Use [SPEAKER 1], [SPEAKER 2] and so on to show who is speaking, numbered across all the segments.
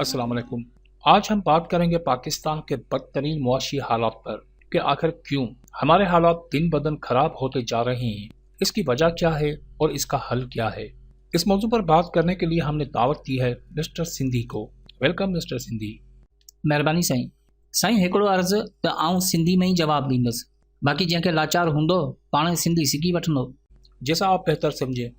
[SPEAKER 1] अस्सलाम वालेकुम। आज हम बात करेंगे पाकिस्तान के बदतरीन मुआशी हालात पर कि आखिर क्यों हमारे हालात दिन ब दिन खराब होते जा रहे हैं, इसकी वजह क्या है और इसका हल क्या है। इस मौजू पर बात करने के लिए हमने दावत दी है मिस्टर सिंधी को। Welcome mister Sindhi.
[SPEAKER 2] महिरबानी साईं हिकिड़ो अर्ज़ त आउं सिंधी में ही जवाब ॾींदुसि, बाक़ी जंहिंखे लाचार हूंदो पाण सिंधी सिखी वठंदो।
[SPEAKER 1] जैसा आप बेहतर समझे।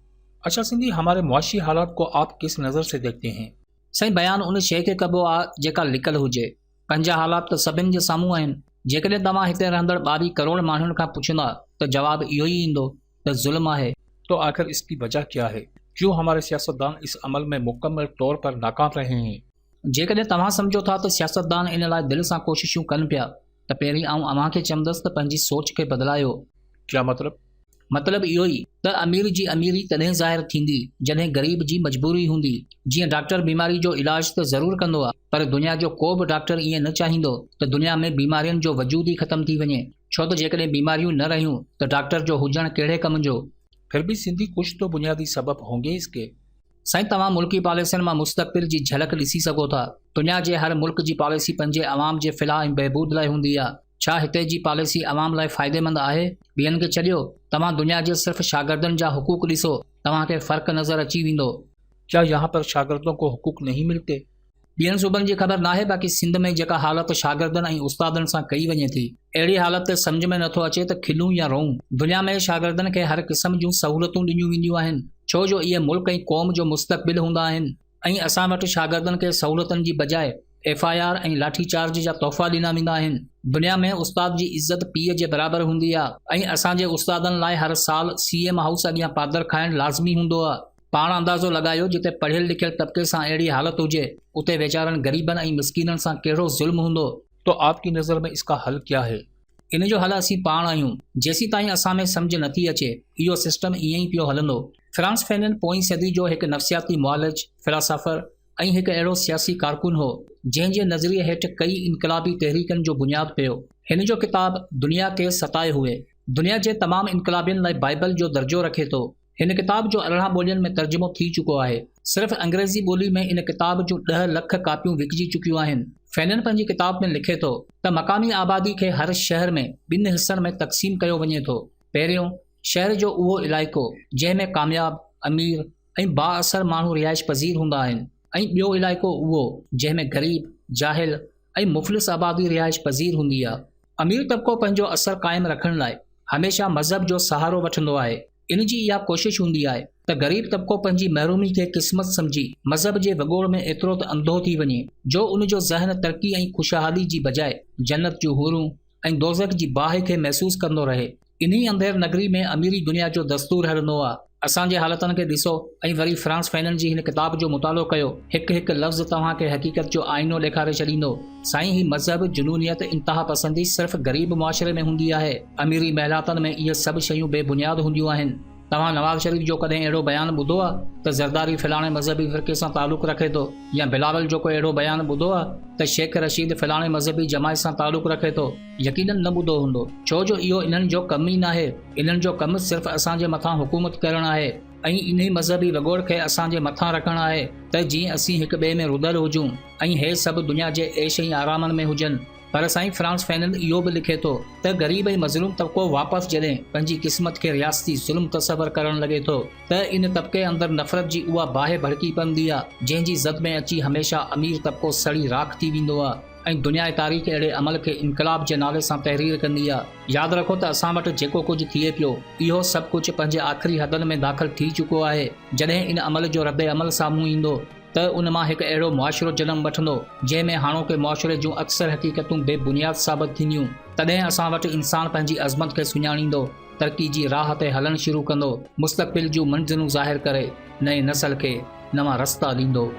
[SPEAKER 1] अच्छा सिंधी, हमारे मुआशी हालात को आप किस नज़र से देखते हैं?
[SPEAKER 2] साईं बयानु उन शइ खे कबो आहे जेका लिकल हुजे। पंहिंजा हालात त सभिनि जे साम्हूं आहिनि। जेकॾहिं तव्हां हिते रहंदड़ 22 करोड़ माण्हुनि खां पुछंदा त जवाबु इहो ई ईंदो त ज़ुल्म आहे।
[SPEAKER 1] तो आखिर इसकी वजह क्या है? क्यों हमारे सियासतदान इस अमल में मुकम्मल तौर पर नाकाम रहे हैं?
[SPEAKER 2] जेकॾहिं तव्हां सम्झो था त सियासतदान इन लाइ दिलि सां कोशिशूं कनि पिया त पहिरीं आउं अव्हांखे चवंदुसि त पंहिंजी सोच खे बदिलायो।
[SPEAKER 1] क्या मतलब?
[SPEAKER 2] मतिलबु इहो ई त अमीर जी अमीरी तॾहिं ज़ाहिर थींदी जॾहिं ग़रीब जी मजबूरी हूंदी। जीअं डॉक्टर बीमारी जो इलाज त ज़रूरु कंदो आहे, पर दुनिया जो को बि डॉक्टर ईअं न चाहींदो त दुनिया में बीमारियुनि जो वजूद ई ख़तमु थी वञे। छो त जेकॾहिं बीमारियूं न रहियूं त डॉक्टर जो हुजणु कहिड़े कम जो।
[SPEAKER 1] फिर भी सिंधी कुछ तो बुनियादी सबब होंगे इसके।
[SPEAKER 2] साईं तव्हां मुल्की पॉलिसियुनि मां मुस्तक़बिल जी झलक ॾिसी सघो था। दुनिया जे हर मुल्क जी पॉलिसी पंहिंजे अवाम जे फ़लाह ऐं बहबूद लाइ हूंदी आहे। छा हिते जी पॉलिसी अवाम लाइ फ़ाइदेमंद आहे? ॿियनि खे छॾियो, तव्हां दुनिया जे सिर्फ़ शागिर्दनि जा हुकूक ॾिसो, तव्हांखे फ़र्क़ु नज़र अची वेंदो।
[SPEAKER 1] क्या यहाँ पर शागिर्दों को हुकूक नहीं मिलते?
[SPEAKER 2] ॿियनि सूबनि जी ख़बर नाहे, बाक़ी सिंध में जेका हालत शागिर्दनि ऐं उस्तादनि सां कई वञे थी, अहिड़ी हालत ते सम्झ में नथो अचे त खिलूं या रोऊं। दुनिया में शागिर्दनि खे हर क़िस्म जूं सहूलियतूं ॾिनियूं वेंदियूं आहिनि, छो जो इहे मुल्क ऐं क़ौम जो मुस्तक़बिल हूंदा आहिनि। ऐं असां वटि शागिर्दनि खे सहूलियतुनि जी बजाए FIR ऐं लाठी चार्ज जा तोहफ़ा ॾिना वेंदा आहिनि। दुनिया में उस्ताद जी इज़त पीउ जे बराबरि हूंदी आहे ऐं असांजे उस्तादनि लाइ हर साल CM हाउस अॻियां पादर खाइणु लाज़मी हूंदो आहे। पाण अंदाज़ो लॻायो, जिते पढ़ियल लिखियल तबिके सां अहिड़ी हालत हुजे, उते वेचारनि ग़रीबनि ऐं मिसकीननि सां कहिड़ो ज़ुल्म हूंदो।
[SPEAKER 1] तो आपकी नज़र में इसका हल क्या है?
[SPEAKER 2] इन जो हल असीं पाण आहियूं। जेसीं ताईं असां में सम्झ नथी अचे, इहो सिस्टम ईअं ई पियो हलंदो। फ्रांस फैनन पोईं सदी जो हिकु नफ़्सियाती मुआलिज, फ़िलासफ़र ऐं हिकु अहिड़ो सियासी कारकुन हो जंहिं जे नज़रिए हेठि कई इनक़लाबी तहरीकनि जो बुनियादु पियो। हिन जो किताब दुनिया खे सताए हुए दुनिया जे तमामु इनक़लाबियुनि लाइ बाइबल जो दर्जो रखे थो। हिन किताब जो 18 ॿोलियुनि में तर्जुमो थी चुको आहे। सिर्फ़ अंग्रेज़ी ॿोली में इन किताब जूं 10 लख कापियूं विकिजी चुकियूं आहिनि। फैनन पंहिंजी किताब में लिखे थो त मक़ामी आबादी खे हर शहर में 2 हिस्सनि में तक़सीम कयो वञे थो। पहिरियों, शहर जो उहो इलाइक़ो जंहिं में कामयाब, अमीर ऐं बाअसर माण्हू रिहाइश पज़ीर हूंदा आहिनि, ऐं ॿियो इलाइक़ो उहो जंहिं में ग़रीब, जाहिल ऐं मुफ़लिस आबादी रिहाइश पज़ीर हूंदी आहे। अमीर तबिको पंहिंजो असर क़ाइमु रखण लाइ हमेशह मज़हब जो सहारो वठंदो आहे। इन जी इहा कोशिश हूंदी आहे त ग़रीब तबिको पंहिंजी महरूमी खे क़िस्मत सम्झी मज़हब जे वॻोड़ में एतिरो त अंधो थी वञे जो उन जो ज़हन तरक़ी ऐं ख़ुशहाली जी बजाए जन्नत जूं हूरूं ऐं दोज़ख जी बाहि खे महसूस कंदो रहे। इन्ही अंधेर नगरी में अमीरी दुनिया जो दस्तूर हलंदो आहे। असांजे हालतनि खे ॾिसो ऐं वरी फ्रांस फैनन जी हिन किताब जो मुतालो कयो। हिकु हिकु लफ़्ज़ तव्हांखे हक़ीक़त जो आईनो ॾेखारे छॾींदो। साईं, ही मज़हब, जुनूनियत, इंतहा पसंदी सिर्फ़ ग़रीब मुआशरे में हूंदी आहे। अमीरी महिलातनि में इहे सभु शयूं बेबुनियाद हूंदियूं आहिनि। तव्हां नवाज़ शरीफ़ जो कॾहिं अहिड़ो बयानु ॿुधो आहे त ज़रदारी फ़लाणे मज़हबी फ़िरक़े सां तालुक़ु रखे थो, या बिलावल जो कोई अहिड़ो बयानु ॿुधो आहे त शेख रशीद फ़लाणे मज़हबी जमायत सां तालुक़ु रखे थो? यकीनन न ॿुधो हूंदो, छो जो इहो इन्हनि जो कमु ई नाहे। इन्हनि जो कमु सिर्फ़ असांजे मथां हुकूमत करणु आहे ऐं इन्ही मज़हबी वॻोड़ खे असांजे मथां रखणु आहे त जीअं असीं हिक ॿिए में रुधल हुजूं ऐं हे सभु दुनिया जे ऐश ऐं आरामनि में हुजनि। पर साईं, फ्रांस फैनन इहो बि लिखे थो त ग़रीब ऐं मज़लूम तबिको वापसि जॾहिं पंहिंजी क़िस्मत खे रियासती ज़ुल्म तसवर करणु लॻे थो त इन तबिके अंदरि नफ़रत जी उहा बाहि भड़की पवंदी आहे जंहिंजी ज़द में अची हमेशह अमीर तबिको सड़ी राख थी वेंदो आहे ऐं दुनिया तारीख़ अहिड़े अमल खे इनक़लाब जे नाले सां तहरीर कंदी आहे। यादि रखो त असां वटि जेको कुझु थिए पियो, इहो सभु कुझु पंहिंजे आख़िरी हदनि में दाख़िल थी चुको आहे। जॾहिं इन अमल जो रद्द अमल साम्हूं ईंदो त उन मां हिकु अहिड़ो मुआशिरो जनम वठंदो जंहिं में हाणोके मुआशिरे जूं अक्सर हक़ीक़तूं बेबुनियाद साबित थींदियूं। तॾहिं असां वटि इंसान पंहिंजी अज़मत खे सुञाणींदो, तरक़ी जी राह ते हलणु शुरू कंदो, मुस्तक़बिल जूं मंज़िलूं ज़ाहिर करे नए नस्ल खे नवां रस्ता ॾींदो।